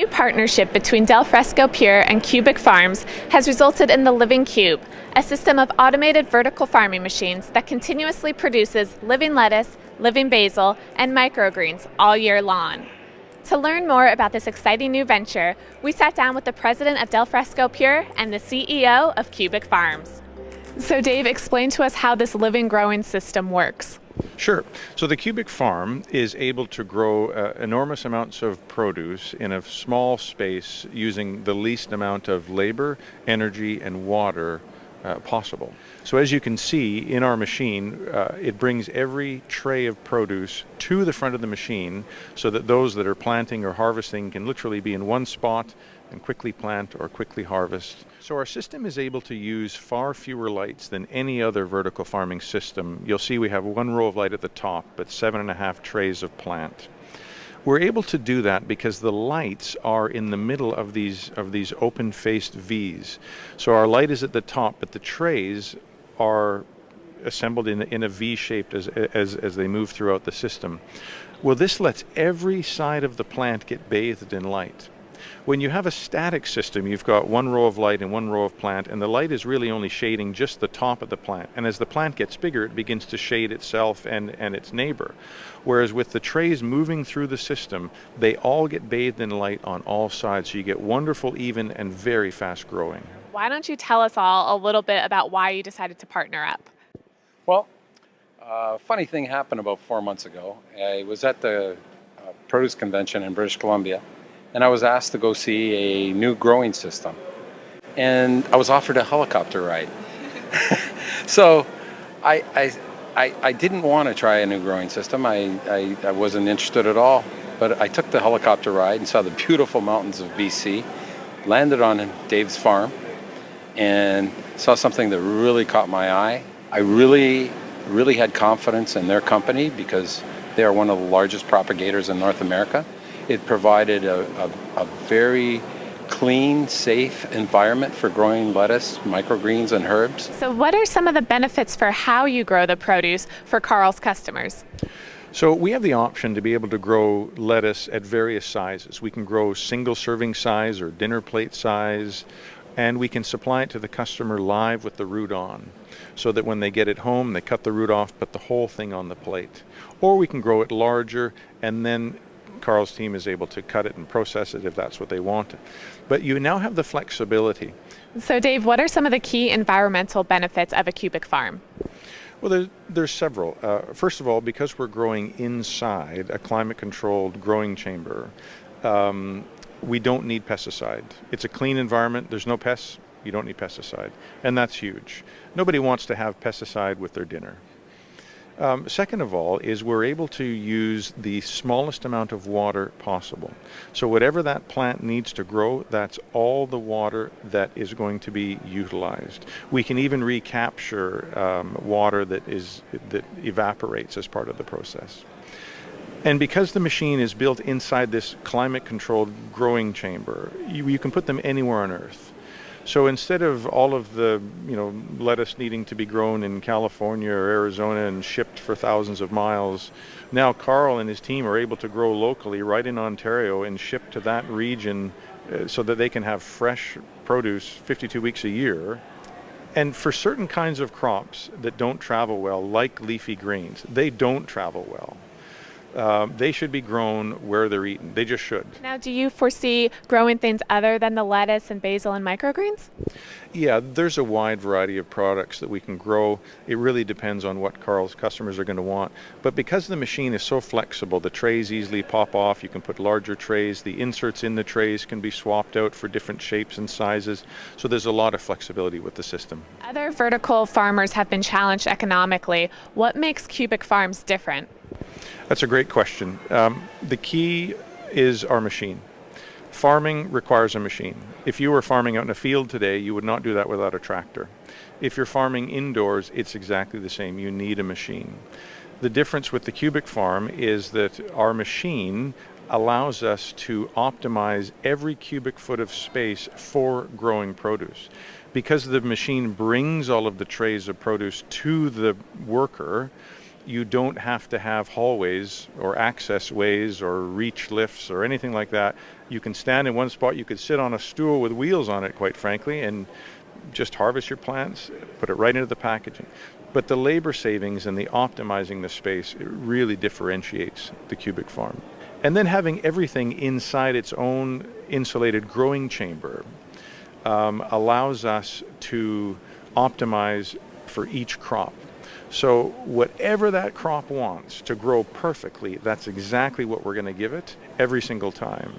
new partnership between Del Fresco Pure and Cubic Farms has resulted in the Living Cube, a system of automated vertical farming machines that continuously produces living lettuce, living basil, and microgreens all year long. To learn more about this exciting new venture, we sat down with the president of Del Fresco Pure and the CEO of Cubic Farms. So Dave, explain to us how this living growing system works. Sure. So the Cubic Farm is able to grow enormous amounts of produce in a small space using the least amount of labor, energy, and water possible. So as you can see in our machine, it brings every tray of produce to the front of the machine so that those that are planting or harvesting can literally be in one spot and quickly plant or quickly harvest. So our system is able to use far fewer lights than any other vertical farming system. You'll see we have one row of light at the top, but 7.5 trays of plant. We're able to do that because the lights are in the middle of these open-faced V's. So our light is at the top, but the trays are assembled in a V shape as they move throughout the system. Well, this lets every side of the plant get bathed in light. When you have a static system, you've got one row of light and one row of plant, and the light is really only shading just the top of the plant. And as the plant gets bigger, it begins to shade itself and its neighbor. Whereas with the trays moving through the system, they all get bathed in light on all sides, so you get wonderful, even, and very fast growing. Why don't you tell us all a little bit about why you decided to partner up? Well, funny thing happened about 4 months ago. I was at the produce convention in British Columbia, and I was asked to go see a new growing system. And I was offered a helicopter ride. So I didn't want to try a new growing system. I wasn't interested at all. But I took the helicopter ride and saw the beautiful mountains of BC, landed on Dave's farm, and saw something that really caught my eye. I really had confidence in their company because they are one of the largest propagators in North America. It provided a very clean, safe environment for growing lettuce, microgreens, and herbs. So what are some of the benefits for how you grow the produce for Carl's customers? So we have the option to be able to grow lettuce at various sizes. We can grow single serving size or dinner plate size, and we can supply it to the customer live with the root on, so that when they get it home, they cut the root off, put the whole thing on the plate. Or we can grow it larger, and then Carl's team is able to cut it and process it if that's what they want. But you now have the flexibility. So Dave, what are some of the key environmental benefits of a cubic farm? Well, there's several. First of all, because we're growing inside a climate-controlled growing chamber, we don't need pesticide. It's a clean environment. There's no pests. You don't need pesticide. And that's huge. Nobody wants to have pesticide with their dinner. Second of all is we're able to use the smallest amount of water possible. So whatever that plant needs to grow, that's all the water that is going to be utilized. We can even recapture water that evaporates as part of the process. And because the machine is built inside this climate-controlled growing chamber, you can put them anywhere on Earth. So instead of all of the lettuce needing to be grown in California or Arizona and shipped for thousands of miles, now Carl and his team are able to grow locally right in Ontario and ship to that region so that they can have fresh produce 52 weeks a year. And for certain kinds of crops that don't travel well, like leafy greens, they don't travel well. They should be grown where they're eaten. They just should. Now, do you foresee growing things other than the lettuce and basil and microgreens? Yeah, there's a wide variety of products that we can grow. It really depends on what Carl's customers are going to want. But because the machine is so flexible, the trays easily pop off. You can put larger trays. The inserts in the trays can be swapped out for different shapes and sizes. So there's a lot of flexibility with the system. Other vertical farmers have been challenged economically. What makes Cubic Farms different? That's a great question. The key is our machine. Farming requires a machine. If you were farming out in a field today, you would not do that without a tractor. If you're farming indoors, it's exactly the same. You need a machine. The difference with the Cubic Farm is that our machine allows us to optimize every cubic foot of space for growing produce. Because the machine brings all of the trays of produce to the worker, You don't have to have hallways or access ways or reach lifts or anything like that. You can stand in one spot. You could sit on a stool with wheels on it, quite frankly, and just harvest your plants, put it right into the packaging. But the labor savings and the optimizing the space, it really differentiates the Cubic Farm. And then having everything inside its own insulated growing chamber allows us to optimize for each crop. So whatever that crop wants to grow perfectly, that's exactly what we're going to give it every single time.